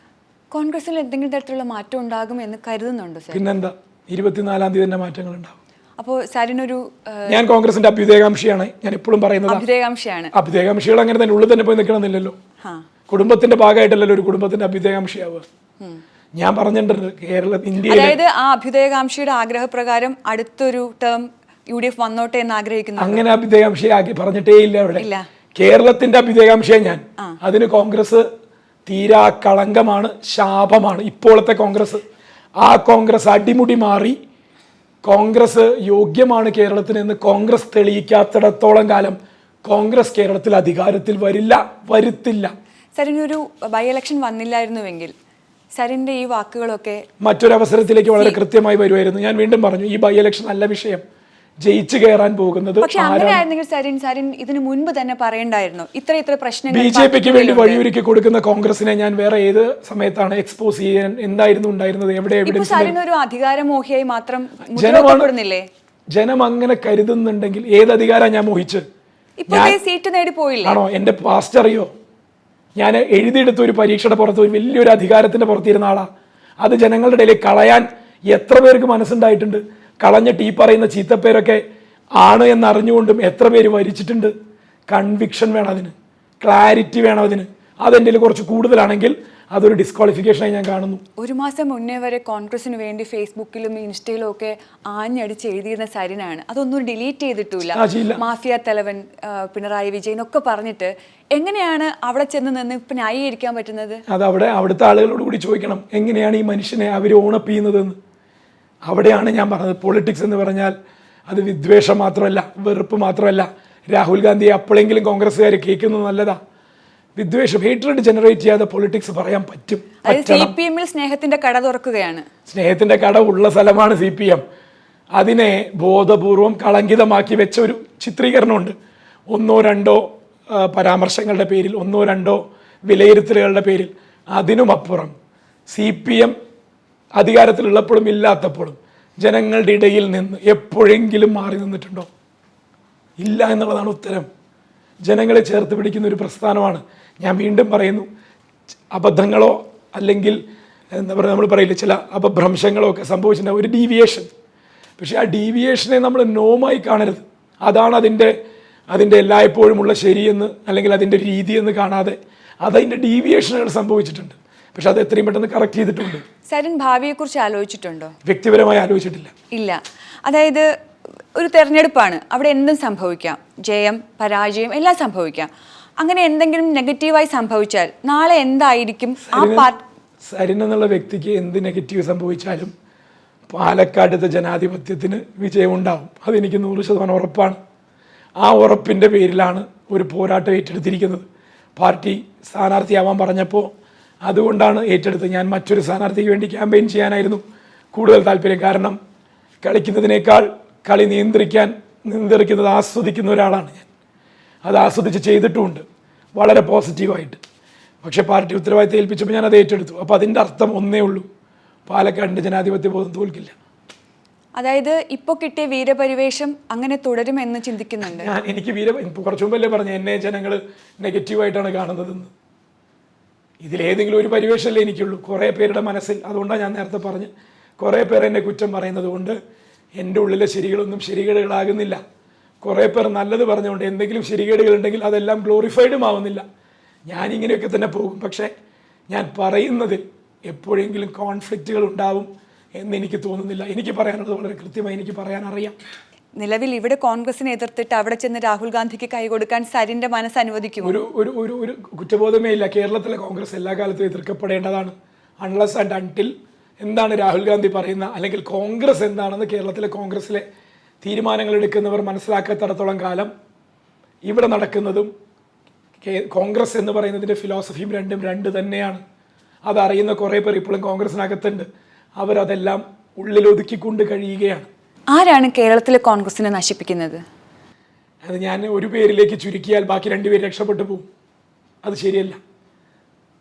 കോൺഗ്രസിൽ എന്തെങ്കിലും തരത്തിലുള്ള മാറ്റം ഉണ്ടാകും എന്ന് കരുതുന്നുണ്ടോ സാർ? പിന്നെന്താ, 24-ാം തീയതി തന്നെ മാറ്റങ്ങൾ ഉണ്ടാവും. അപ്പോൾ സാറിനൊരു ഞാൻ കോൺഗ്രസിന്റെ അഭ്യുദയകാംക്ഷിയാണ്. ഞാൻ എപ്പോഴും പറയുന്നത് അഭ്യുദയകാംക്ഷികൾ അങ്ങനെ തന്നെ ഉള്ളിൽ തന്നെ പോയി നിൽക്കണമെന്നില്ലല്ലോ. കുടുംബത്തിന്റെ ഭാഗമായിട്ടല്ലല്ലോ ഒരു കുടുംബത്തിന്റെ അഭ്യുദയകാംക്ഷിയാവുക. ഞാൻ പറഞ്ഞിട്ടുണ്ട് ഇന്ത്യയിൽ, അതായത് ആ അഭ്യുദയകാംക്ഷിയുടെ ആഗ്രഹപ്രകാരം അടുത്തൊരു ടേം UDF വന്നോട്ടെ എന്ന് ആഗ്രഹിക്കുന്നു. അങ്ങനെ അഭ്യുദയകാംക്ഷയാക്കി പറഞ്ഞിട്ടേ ഇല്ല അവിടെ. കേരളത്തിന്റെ അഭ്യുദയകാംക്ഷയെ ഞാൻ, അതിന് കോൺഗ്രസ് തീരാ കളങ്കമാണ്, ശാപമാണ് ഇപ്പോഴത്തെ കോൺഗ്രസ്. ആ കോൺഗ്രസ് അടിമുടി മാറി കോൺഗ്രസ് യോഗ്യമാണ് കേരളത്തിന് എന്ന് കോൺഗ്രസ് തെളിയിക്കാത്തിടത്തോളം കാലം കോൺഗ്രസ് കേരളത്തിൽ അധികാരത്തിൽ വരില്ല, വരുത്തില്ല. സരിനൊരു ബൈ ഇലക്ഷൻ വന്നില്ലായിരുന്നുവെങ്കിൽ സരിന്റെ ഈ വാക്കുകളൊക്കെ മറ്റൊരവസരത്തിലേക്ക് വളരെ കൃത്യമായി വരുമായിരുന്നു. ഞാൻ വീണ്ടും പറഞ്ഞു, ഈ ബൈ ഇലക്ഷൻ നല്ല വിഷയം, ജയിച്ചു കയറാൻ പോകുന്നത്. പക്ഷെ അങ്ങനെയായിരുന്നെങ്കിൽ സരിൻ ഇതിന് മുൻപ് തന്നെ പറയണ്ടായിരുന്നു ഇത്ര പ്രശ്നങ്ങൾ. BJPക്ക് വേണ്ടി വഴിയൊരുക്കി കൊടുക്കുന്ന കോൺഗ്രസിനെ ഞാൻ വേറെ ഏത് സമയത്താണ് എക്സ്പോസ് ചെയ്യാൻ എന്തായിരുന്നു ഉണ്ടായിരുന്നത്? എവിടെ സരിനൊരു അധികാരമോഹിയായി മാത്രം ജനം അങ്ങനെ കരുതുന്നുണ്ടെങ്കിൽ ഏത് അധികാരം ഞാൻ മോഹിച്ച്? സീറ്റ് നേടി പോയില്ലേ? ആണോ? എന്റെ പാസ്റ്റ് അറിയോ? ഞാൻ എഴുതിയെടുത്ത ഒരു പരീക്ഷയുടെ പുറത്ത് ഒരു വലിയൊരു അധികാരത്തിന്റെ പുറത്തിരുന്ന ആളാ. അത് ജനങ്ങളുടെ ഇടയിൽ കളയാൻ എത്ര പേർക്ക് മനസ്സുണ്ടായിട്ടുണ്ട്? കളഞ്ഞിട്ട് ഈ പറയുന്ന ചീത്തപ്പേരൊക്കെ ആണ് എന്നറിഞ്ഞുകൊണ്ടും എത്ര പേര് വരിച്ചിട്ടുണ്ട്? കൺവിക്ഷൻ വേണം അതിന്, ക്ലാരിറ്റി വേണം അതിന്. അതെൻ്റെ കുറച്ച് കൂടുതലാണെങ്കിൽ അതൊരു ഡിസ്ക്വാളിഫിക്കേഷനായി ഞാൻ കാണുന്നു. ഒരു മാസം മുന്നേ വരെ കോൺഗ്രസിന് വേണ്ടി ഫേസ്ബുക്കിലും ഇൻസ്റ്റയിലും ഒക്കെ ആഞ്ഞടിച്ച് എഴുതിയിരുന്ന സരിനാണ്. അതൊന്നും ഡിലീറ്റ് ചെയ്തിട്ടില്ല. മാഫിയ തലവൻ പിണറായി വിജയൻ ഒക്കെ പറഞ്ഞിട്ട് എങ്ങനെയാണ് അവിടെ ചെന്ന് നിന്ന് ഇപ്പം ന്യായീകരിക്കാൻ പറ്റുന്നത്? അത് അവിടുത്തെ ആളുകളോട് കൂടി ചോദിക്കണം, എങ്ങനെയാണ് ഈ മനുഷ്യനെ അവർ ഓണപ്പ് ചെയ്യുന്നതെന്ന്. അവിടെയാണ് ഞാൻ പറഞ്ഞത്, പൊളിറ്റിക്സ് എന്ന് പറഞ്ഞാൽ അത് വിദ്വേഷം മാത്രമല്ല, വെറുപ്പ് മാത്രമല്ല. രാഹുൽ ഗാന്ധിയെ അപ്പോഴെങ്കിലും കോൺഗ്രസ്സുകാർ കേൾക്കുന്നത് നല്ലതാ. വിദ്വേഷം, ഹേറ്റ്രഡ് ജനറേറ്റ് ചെയ്യാതെ പൊളിറ്റിക്സ് പറയാൻ പറ്റും. CPM-ൽ സ്നേഹത്തിന്റെ കട തുറക്കുകയാണ്. സ്നേഹത്തിന്റെ കട ഉള്ള സ്ഥലമാണ് CPM. അതിനെ ബോധപൂർവം കളങ്കിതമാക്കി വെച്ച ഒരു ചിത്രീകരണമുണ്ട്. 1-2 പരാമർശങ്ങളുടെ പേരിൽ, 1-2 വിലയിരുത്തലുകളുടെ പേരിൽ. അതിനുമപ്പുറം CPM അധികാരത്തിലുള്ളപ്പോഴും ഇല്ലാത്തപ്പോഴും ജനങ്ങളുടെ ഇടയിൽ നിന്ന് എപ്പോഴെങ്കിലും മാറി നിന്നിട്ടുണ്ടോ? ഇല്ല എന്നുള്ളതാണ് ഉത്തരം. ജനങ്ങളെ ചേർത്ത് പിടിക്കുന്ന ഒരു പ്രസ്ഥാനമാണ്. ഞാൻ വീണ്ടും പറയുന്നു, അബദ്ധങ്ങളോ അല്ലെങ്കിൽ എന്താ പറയുക, നമ്മൾ പറയില്ല ചില അപഭ്രംശങ്ങളോ ഒക്കെ സംഭവിച്ചിട്ടുണ്ടാവും, ഒരു ഡീവിയേഷൻ. പക്ഷേ ആ ഡീവിയേഷനെ നമ്മൾ നോമായി കാണരുത്. അതാണ് അതിൻ്റെ എല്ലായ്പ്പോഴുമുള്ള ശരിയെന്ന് അല്ലെങ്കിൽ അതിൻ്റെ രീതിയെന്ന് കാണാതെ അതതിൻ്റെ ഡീവിയേഷനുകൾ സംഭവിച്ചിട്ടുണ്ട്. പക്ഷെ അത് എത്രയും പെട്ടെന്ന് കറക്റ്റ് ചെയ്തിട്ടുണ്ട്. സരിൻ ഭാവിയെക്കുറിച്ച് ആലോചിച്ചിട്ടുണ്ടോ? വ്യക്തിപരമായി ആലോചിച്ചിട്ടില്ല. ഇല്ല. അതായത് ഒരു തെരഞ്ഞെടുപ്പാണ്, അവിടെ എന്തും സംഭവിക്കാം, ജയം പരാജയം എല്ലാം സംഭവിക്കാം. അങ്ങനെ എന്തെങ്കിലും നെഗറ്റീവായി സംഭവിച്ചാൽ നാളെ എന്തായിരിക്കും സരിൻ എന്നുള്ള വ്യക്തിക്ക് എന്ത് നെഗറ്റീവ് സംഭവിച്ചാലും പാലക്കാടത്തെ ജനാധിപത്യത്തിന് വിജയം ഉണ്ടാവും. അതെനിക്ക് 100% ഉറപ്പാണ്. ആ ഉറപ്പിൻ്റെ പേരിലാണ് ഒരു പോരാട്ടം ഏറ്റെടുത്തിരിക്കുന്നത്. പാർട്ടി സ്ഥാനാർത്ഥിയാവാൻ പറഞ്ഞപ്പോൾ അതുകൊണ്ടാണ് ഏറ്റെടുത്തത്. ഞാൻ മറ്റൊരു സ്ഥാനാർത്ഥിക്ക് വേണ്ടി ക്യാമ്പയിൻ ചെയ്യാനായിരുന്നു കൂടുതൽ താല്പര്യം. കാരണം കളിക്കുന്നതിനേക്കാൾ കളി നിയന്ത്രിക്കുന്നത് ആസ്വദിക്കുന്ന ഒരാളാണ് ഞാൻ. അത് ആസ്വദിച്ച് ചെയ്തിട്ടുമുണ്ട് വളരെ പോസിറ്റീവായിട്ട്. പക്ഷേ പാർട്ടി ഉത്തരവാദിത്തം ഏൽപ്പിച്ചപ്പോൾ ഞാൻ അത് ഏറ്റെടുത്തു. അപ്പോൾ അതിൻ്റെ അർത്ഥം ഒന്നേ ഉള്ളൂ, പാലക്കാടിൻ്റെ ജനാധിപത്യ ബോധം തോൽക്കില്ല. അതായത് ഇപ്പോൾ കിട്ടിയ വീരപരിവേഷം അങ്ങനെ തുടരുമെന്ന് ചിന്തിക്കുന്നുണ്ട്. എനിക്ക് കുറച്ചു മുമ്പല്ലേ പറഞ്ഞു, എന്നെ ജനങ്ങൾ നെഗറ്റീവായിട്ടാണ് കാണുന്നതെന്ന്. ഇതിലേതെങ്കിലും ഒരു പരിവേഷമല്ലേ എനിക്കുള്ളൂ കുറേ പേരുടെ മനസ്സിൽ. അതുകൊണ്ടാണ് ഞാൻ നേരത്തെ പറഞ്ഞ് കുറേ പേർ എന്നെ കുറ്റം പറയുന്നത് കൊണ്ട് എൻ്റെ ഉള്ളിലെ ശരികളൊന്നും ശരികേടുകളാകുന്നില്ല. കുറേ പേർ നല്ലത് പറഞ്ഞുകൊണ്ട് എന്തെങ്കിലും ശരികേടുകളുണ്ടെങ്കിൽ അതെല്ലാം ഗ്ലോറിഫൈഡും ആവുന്നില്ല. ഞാനിങ്ങനെയൊക്കെ തന്നെ പോകും. പക്ഷേ ഞാൻ പറയുന്നതിൽ എപ്പോഴെങ്കിലും കോൺഫ്ലിക്റ്റുകൾ ഉണ്ടാവും എന്നെനിക്ക് തോന്നുന്നില്ല. എനിക്ക് പറയാനുള്ളത് വളരെ കൃത്യമായി എനിക്ക് പറയാൻ അറിയാം. നിലവിൽ ഇവിടെ കോൺഗ്രസിനെ എതിർത്തിട്ട് അവിടെ ചെന്ന് രാഹുൽ ഗാന്ധിക്ക് കൈകൊടുക്കാൻ സരിന്റെ മനസ്സ് അനുവദിക്കുമോ? ഒരു കുറ്റബോധമേ ഇല്ല. കേരളത്തിലെ കോൺഗ്രസ് എല്ലാ കാലത്തും എതിർക്കപ്പെടേണ്ടതാണ്. അൺലെസ് ആൻഡ് അൺടിൽ എന്താണ് രാഹുൽ ഗാന്ധി പറയുന്ന, അല്ലെങ്കിൽ കോൺഗ്രസ് എന്താണെന്ന് കേരളത്തിലെ കോൺഗ്രസിലെ തീരുമാനങ്ങൾ എടുക്കുന്നവർ മനസ്സിലാക്കാത്തിടത്തോളം കാലം ഇവിടെ നടക്കുന്നതും കോൺഗ്രസ് എന്ന് പറയുന്നതിൻ്റെ ഫിലോസഫിയും രണ്ടും രണ്ട് തന്നെയാണ്. അതറിയുന്ന കുറേ പേർ ഇപ്പോഴും കോൺഗ്രസിനകത്തുണ്ട്. അവരതെല്ലാം ഉള്ളിലൊതുക്കിക്കൊണ്ട് കഴിയുകയാണ്. ആരാണ് കേരളത്തിലെ കോൺഗ്രസിനെ നശിപ്പിക്കുന്നത്? അത് ഞാൻ ഒരു പേരിലേക്ക് ചുരുക്കിയാൽ ബാക്കി രണ്ടുപേര് രക്ഷപ്പെട്ടു പോകും. അത് ശരിയല്ല.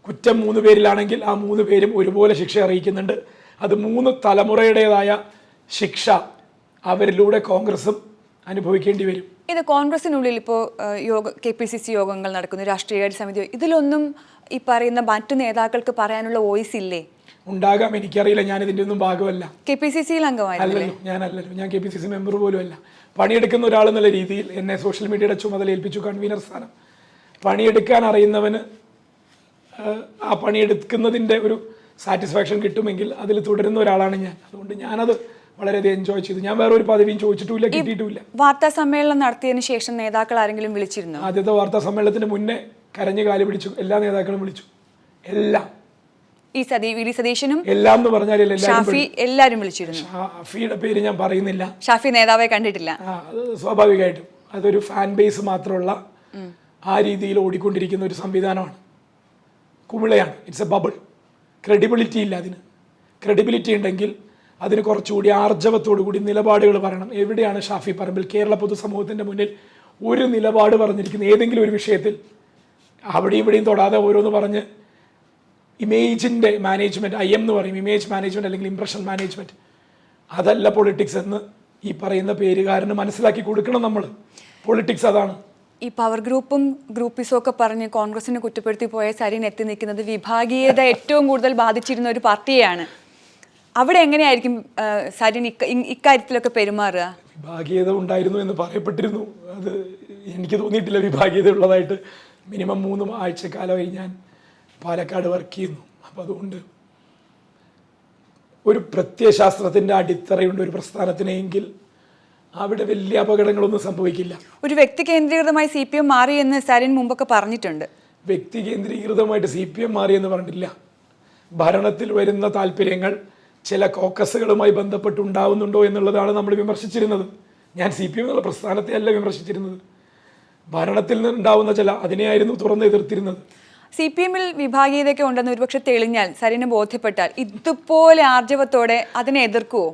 കുറ്റം 3 പേരിലാണെങ്കിൽ ആ 3 പേരും ഒരുപോലെ ശിക്ഷ അറിയിക്കുന്നുണ്ട്. അത് 3 തലമുറയുടേതായ ശിക്ഷ അവരിലൂടെ കോൺഗ്രസും അനുഭവിക്കേണ്ടി വരും. ഇത് കോൺഗ്രസിനുള്ളിൽ ഇപ്പോൾ KPCC യോഗങ്ങൾ നടക്കുന്നു, രാഷ്ട്രീയ സമിതി, ഇതിലൊന്നും ഈ പറയുന്ന മറ്റു നേതാക്കൾക്ക് പറയാനുള്ള വോയിസ് ഇല്ലേ? ഉണ്ടാകാം, എനിക്കറിയില്ല. ഞാൻ ഇതിൻ്റെ ഒന്നും ഭാഗമല്ല. KPCCയിൽ അംഗമായില്ലല്ലോ. ഞാനല്ലല്ലോ. ഞാൻ KPCC മെമ്പർ പോലും അല്ല. പണിയെടുക്കുന്ന ഒരാൾ എന്നുള്ള രീതിയിൽ എന്നെ സോഷ്യൽ മീഡിയയുടെ ചുമതല ഏൽപ്പിച്ചു, കൺവീനർ സ്ഥാനം. പണിയെടുക്കാൻ അറിയുന്നവന് ആ പണിയെടുക്കുന്നതിൻ്റെ ഒരു സാറ്റിസ്ഫാക്ഷൻ കിട്ടുമെങ്കിൽ അതിൽ തുടരുന്ന ഒരാളാണ് ഞാൻ. അതുകൊണ്ട് ഞാനത് വളരെയധികം എൻജോയ് ചെയ്തു. ഞാൻ വേറെ ഒരു പദവിയും ചോദിച്ചിട്ടുമില്ല, കിട്ടിയിട്ടുമില്ല. വാർത്താ സമ്മേളനം നടത്തിയതിനു ശേഷം നേതാക്കൾ ആരെങ്കിലും വിളിച്ചിരുന്നു? ആദ്യത്തെ വാർത്താ സമ്മേളനത്തിന് മുന്നേ കരഞ്ഞു കാല് പിടിച്ചു. എല്ലാ നേതാക്കളും വിളിച്ചു. എല്ലാം. വി. സതീശനും എല്ലാം എന്ന് പറഞ്ഞാൽ ഷാഫി എല്ലാവരും വിളിച്ചിരുന്നു. ഷാഫിയുടെ പേര് ഞാൻ പറയുന്നില്ല. ഷാഫി നേതാവെ കണ്ടിട്ടില്ല. അത് സ്വാഭാവികമായിട്ടും അതൊരു ഫാൻ ബേസ് മാത്രമുള്ള ആ രീതിയിൽ ഓടിക്കൊണ്ടിരിക്കുന്ന ഒരു സംവിധാനമാണ്. കുമിളയാണ്. It's a bubble. ക്രെഡിബിലിറ്റി ഇല്ല അതിന്. ക്രെഡിബിലിറ്റി ഉണ്ടെങ്കിൽ അതിന് കുറച്ചുകൂടി ആർജവത്തോടു കൂടി നിലപാടുകൾ പറയണം. എവിടെയാണ് ഷാഫി പറമ്പിൽ കേരള പൊതുസമൂഹത്തിൻ്റെ മുന്നിൽ ഒരു നിലപാട് പറഞ്ഞിരിക്കുന്നത്? ഏതെങ്കിലും ഒരു വിഷയത്തിൽ അവിടെയും ഇവിടെയും തൊടാതെ ഓരോന്ന് പറഞ്ഞ് ഇമേജിൻ്റെ മാനേജ്മെൻറ്റ്, IM എന്ന് പറയും, ഇമേജ് മാനേജ്മെൻറ്റ് അല്ലെങ്കിൽ ഇംപ്രഷൻ മാനേജ്മെൻറ്റ്, അതല്ല പൊളിറ്റിക്സ് എന്ന് ഈ പറയുന്ന പേരുകാരന് മനസ്സിലാക്കി കൊടുക്കണം നമ്മൾ. പൊളിറ്റിക്സ് അതാണ്. ഈ പവർ ഗ്രൂപ്പും ഗ്രൂപ്പിസും ഒക്കെ പറഞ്ഞ് കോൺഗ്രസിനെ കുറ്റപ്പെടുത്തി പോയ സരിൻ എത്തി നിൽക്കുന്നത് വിഭാഗീയത ഏറ്റവും കൂടുതൽ ബാധിച്ചിരുന്ന ഒരു പാർട്ടിയെയാണ്. അവിടെ എങ്ങനെയായിരിക്കും സരിൻ ഇക്കാര്യത്തിലൊക്കെ പെരുമാറുക? വിഭാഗീയത ഉണ്ടായിരുന്നു എന്ന് പറയപ്പെട്ടിരുന്നു. അത് എനിക്ക് തോന്നിയിട്ടില്ല വിഭാഗീയത ഉള്ളതായിട്ട്. മിനിമം 3 ആഴ്ചക്കാലമായി ഞാൻ പാലക്കാട് വർക്ക് ചെയ്യുന്നു. അപ്പം അതുകൊണ്ട് ഒരു പ്രത്യയശാസ്ത്രത്തിൻ്റെ അടിത്തറയുണ്ട് ഒരു പ്രസ്ഥാനത്തിനെങ്കിൽ അവിടെ വലിയ അപകടങ്ങളൊന്നും സംഭവിക്കില്ല. ഒരു വ്യക്തി കേന്ദ്രീകൃതമായി CPM മാറി എന്ന് സരിൻ മുമ്പൊക്കെ പറഞ്ഞിട്ടുണ്ട്. വ്യക്തി കേന്ദ്രീകൃതമായിട്ട് CPM മാറിയെന്ന് പറഞ്ഞിട്ടില്ല. ഭരണത്തിൽ വരുന്ന താല്പര്യങ്ങൾ ചില കോക്കസുകളുമായി ബന്ധപ്പെട്ടുണ്ടാവുന്നുണ്ടോ എന്നുള്ളതാണ് നമ്മൾ വിമർശിച്ചിരുന്നത്. ഞാൻ CPM എന്നുള്ള പ്രസ്ഥാനത്തെ അല്ല വിമർശിച്ചിരുന്നത്. ഭരണത്തിൽ നിന്നുണ്ടാവുന്ന ചില അതിനെയായിരുന്നു തുറന്ന് എതിർത്തിരുന്നത്. CPMൽ വിഭാഗീയതയൊക്കെ ഉണ്ടെന്ന് ഒരുപക്ഷെ തെളിഞ്ഞാൽ, സരിന് ബോധ്യപ്പെട്ടാൽ ഇതുപോലെ ആർജവത്തോടെ അതിനെ എതിർക്കുവോ?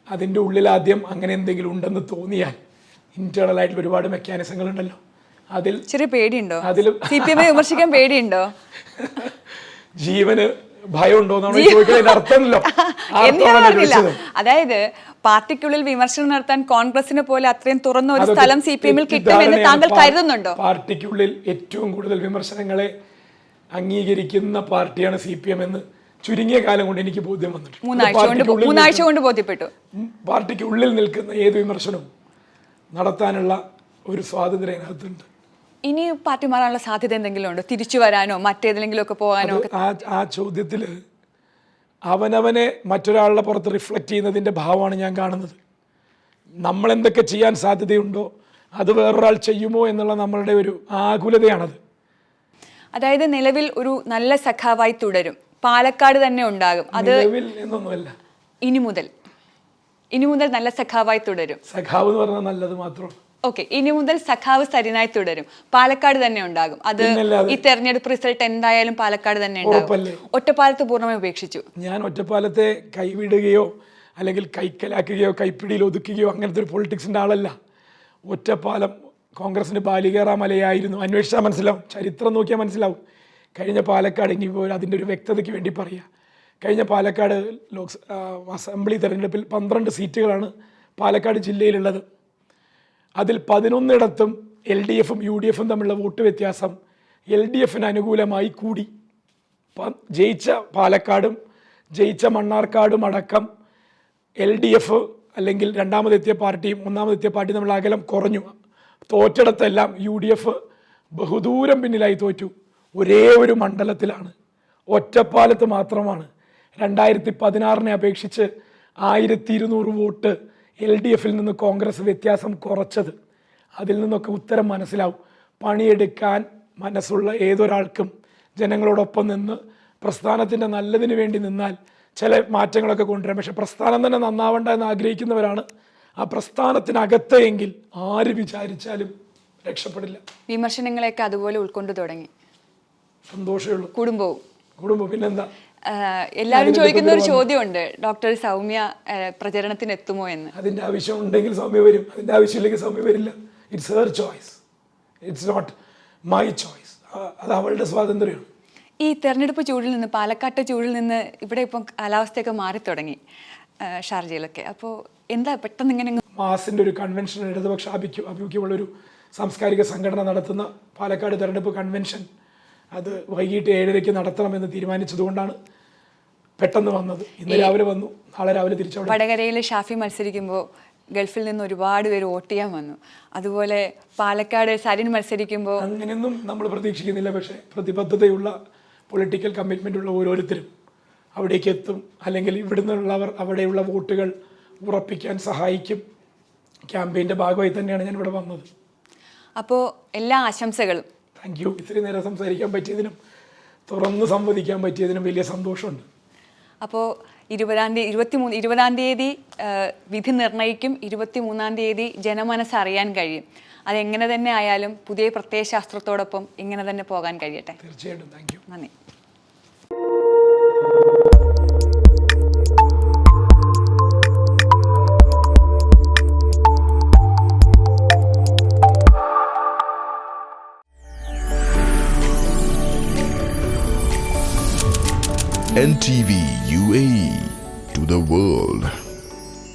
അതിൻ്റെ ഉള്ളിൽ ആദ്യം അങ്ങനെ എന്തെങ്കിലും ഉണ്ടെന്ന് തോന്നിയാൽ ഇന്റേണൽ ആയിട്ട് ഒരുപാട് മെക്കാനിസങ്ങൾ ഉണ്ടല്ലോ. അതിൽ ചെറിയ പേടിയുണ്ടോ? അതിലും CPM വിമർശിക്കാൻ പേടിയുണ്ടോ? ജീവന് ഭയമുണ്ടോ എന്നാണ് ചോദിക്കുന്നതിന്റെ അർത്ഥമല്ലോ. അതായത് പാർട്ടിക്കുള്ളിൽ വിമർശനം നടത്താൻ കോൺഗ്രസിനെ പോലെ അത്രയും തുറന്ന ഒരു സ്ഥലം CPMൽ കിട്ടുമെന്ന് താങ്കൾ കരുതുന്നുണ്ടോ? പാർട്ടിക്കുള്ളിൽ ഏറ്റവും കൂടുതൽ വിമർശനങ്ങളെ അംഗീകരിക്കുന്ന പാർട്ടിയാണ് CPM എന്ന് ചുരുങ്ങിയ കാലം കൊണ്ട് എനിക്ക് ബോധ്യം വന്നിട്ടുണ്ട്. 3 ആഴ്ച കൊണ്ട് ബോധ്യപ്പെട്ടു. പാർട്ടിക്ക് ഉള്ളിൽ നിൽക്കുന്ന ഏത് വിമർശനവും നടത്താനുള്ള ഒരു സ്വാതന്ത്ര്യം അതിനകത്തുണ്ട്. ഇനി പാർട്ടി മാറാനുള്ള സാധ്യത എന്തെങ്കിലും ഉണ്ടോ? തിരിച്ചു വരാനോ മറ്റേതെങ്കിലും ഒക്കെ പോകാനോ? ആ ചോദ്യത്തിൽ അവനവനെ മറ്റൊരാളുടെ പുറത്ത് റിഫ്ലക്റ്റ് ചെയ്യുന്നതിൻ്റെ ഭാവമാണ് ഞാൻ കാണുന്നത്. നമ്മൾ എന്തൊക്കെ ചെയ്യാൻ സാധ്യതയുണ്ടോ അത് വേറൊരാൾ ചെയ്യുമോ എന്നുള്ള നമ്മളുടെ ഒരു ആകുലതയാണത്. അതായത് നിലവിൽ ഒരു നല്ല സഖാവായി തുടരും, പാലക്കാട് തന്നെ ഉണ്ടാകും. അത് എന്നൊന്നുമല്ല. ഇനി മുതൽ നല്ല സഖാവായി തുടരും. സഖാവ് എന്ന് പറഞ്ഞാൽ നല്ലത് മാത്രം. ഓക്കെ, ഇനി മുതൽ സഖാവ് സരിനായി തുടരും, പാലക്കാട് തന്നെ ഉണ്ടാകും. അത് ഈ തെരഞ്ഞെടുപ്പ് റിസൾട്ട് എന്തായാലും പാലക്കാട് തന്നെ ഉണ്ടാകും. ഒറ്റപ്പാലത്ത് പൂർണ്ണമായി ഉപേക്ഷിച്ചു. ഞാൻ ഒറ്റപ്പാലത്തെ കൈവിടുകയോ അല്ലെങ്കിൽ കൈക്കലാക്കുകയോ കൈപ്പിടിയിൽ ഒതുക്കുകയോ അങ്ങനത്തെ ഒരു പൊളിറ്റിക്സിൻ്റെ ആളല്ല. ഒറ്റപ്പാലം കോൺഗ്രസിൻ്റെ ബാലികേറാമലയായിരുന്നു. അന്വേഷിച്ചാൽ മനസ്സിലാവും, ചരിത്രം നോക്കിയാൽ മനസ്സിലാവും. കഴിഞ്ഞ പാലക്കാട് ഇനിയിപ്പോൾ അതിൻ്റെ ഒരു വ്യക്തതയ്ക്ക് വേണ്ടി പറയാം. കഴിഞ്ഞ പാലക്കാട് അസംബ്ലി തെരഞ്ഞെടുപ്പിൽ 12 സീറ്റുകളാണ് പാലക്കാട് ജില്ലയിലുള്ളത്. അതിൽ 11ഇടത്തും LDFും UDFും തമ്മിലുള്ള വോട്ട് വ്യത്യാസം LDFിന് അനുകൂലമായി കൂടി. ജയിച്ച പാലക്കാടും ജയിച്ച മണ്ണാർക്കാടും അടക്കം LDF അല്ലെങ്കിൽ രണ്ടാമതെത്തിയ പാർട്ടിയും ഒന്നാമതെത്തിയ പാർട്ടിയും തമ്മിലുള്ള അകലം കുറഞ്ഞു. തോറ്റിടത്തെല്ലാം UDF ബഹുദൂരം പിന്നിലായി തോറ്റു. ഒരേ ഒരു മണ്ഡലത്തിലാണ്, ഒറ്റപ്പാലത്ത് മാത്രമാണ് 2016 അപേക്ഷിച്ച് 1200 വോട്ട് LDFിൽ നിന്ന് കോൺഗ്രസ് വ്യത്യാസം കുറച്ചത്. അതിൽ നിന്നൊക്കെ ഉത്തരം മനസ്സിലാവും. പണിയെടുക്കാൻ മനസ്സുള്ള ഏതൊരാൾക്കും ജനങ്ങളോടൊപ്പം നിന്ന് പ്രസ്ഥാനത്തിൻ്റെ നല്ലതിന് വേണ്ടി നിന്നാൽ ചില മാറ്റങ്ങളൊക്കെ കൊണ്ടുവരാം. പക്ഷെ പ്രസ്ഥാനം തന്നെ നന്നാവണ്ട എന്ന് ആഗ്രഹിക്കുന്നവരാണ് ആ പ്രസ്ഥാനത്തിനകത്ത് എങ്കിൽ ആര് വിചാരിച്ചാലും രക്ഷപ്പെടില്ല. വിമർശനങ്ങളെയൊക്കെ അതുപോലെ ഉൾക്കൊണ്ടു തുടങ്ങി. സന്തോഷമേ ഉള്ളൂ. കുടുംബം പിന്നെന്താ. എല്ലാവരും ചോദിക്കുന്ന ഒരു ചോദ്യമുണ്ട്, ഡോക്ടർ സൗമ്യ പ്രചരണത്തിന് എത്തുമോ എന്ന്. അതിൻ്റെ ആവശ്യം ഉണ്ടെങ്കിൽ സൗമ്യ വരും, അതിൻ്റെ ആവശ്യമില്ലെങ്കിൽ സൗമ്യ വരില്ല. It's her choice, it's not my choice. അത് അവളുടെ സ്വാതന്ത്ര്യമാണ്. ഈ തെരഞ്ഞെടുപ്പ് ചൂടിൽ നിന്ന്, പാലക്കാട്ടെ ചൂടിൽ നിന്ന് ഇവിടെ ഇപ്പം കാലാവസ്ഥയൊക്കെ മാറി തുടങ്ങി ഷാർജയിലൊക്കെ. അപ്പോൾ എന്താ പെട്ടെന്ന് ഇങ്ങനെ മാസിൻ്റെ ഒരു കൺവെൻഷൻ, ഇടതുപക്ഷ ആഭിമുഖ്യമുള്ളൊരു സാംസ്കാരിക സംഘടന നടത്തുന്ന പാലക്കാട് തെരഞ്ഞെടുപ്പ് കൺവെൻഷൻ അത് വൈകിട്ട് 7:30 നടത്തണമെന്ന് തീരുമാനിച്ചതുകൊണ്ടാണ് പെട്ടെന്ന് വന്നത്. ഇന്ന് രാവിലെ വന്നു, നാളെ രാവിലെ തിരിച്ചു. വടകരയിൽ ഷാഫി മത്സരിക്കുമ്പോൾ ഗൾഫിൽ നിന്ന് ഒരുപാട് പേര് വോട്ട് ചെയ്യാൻ വന്നു. അതുപോലെ പാലക്കാട് സരിൻ മത്സരിക്കുമ്പോൾ അങ്ങനെയൊന്നും നമ്മൾ പ്രതീക്ഷിക്കുന്നില്ല. പക്ഷേ പ്രതിബദ്ധതയുള്ള പൊളിറ്റിക്കൽ കമ്മിറ്റ്മെൻ്റ് ഉള്ള ഓരോരുത്തരും അവിടേക്ക് എത്തും, അല്ലെങ്കിൽ ഇവിടെ നിന്നുള്ളവർ അവിടെയുള്ള വോട്ടുകൾ ഉറപ്പിക്കാൻ സഹായിക്കും. ക്യാമ്പയിൻ്റെ ഭാഗമായി തന്നെയാണ് ഞാൻ ഇവിടെ വന്നത്. അപ്പോൾ എല്ലാ ആശംസകളും. Thank you. ഇത്രയും നേരം സംസാരിക്കാൻ പറ്റിയതിനും തുറന്ന് സംവദിക്കാൻ പറ്റിയതിനും വലിയ സന്തോഷമുണ്ട്. അപ്പോൾ 20-ആം തീയതി വിധി നിർണ്ണയിക്കും. 23-ആം തീയതി ജനമനസ്സ് അറിയാൻ കഴിയും. അതെങ്ങനെ തന്നെ ആയാലും പുതിയ പ്രത്യയശാസ്ത്രത്തോടൊപ്പം ഇങ്ങനെ തന്നെ പോകാൻ കഴിയട്ടെ. തീർച്ചയായിട്ടും. Thank you. നന്ദി. NTV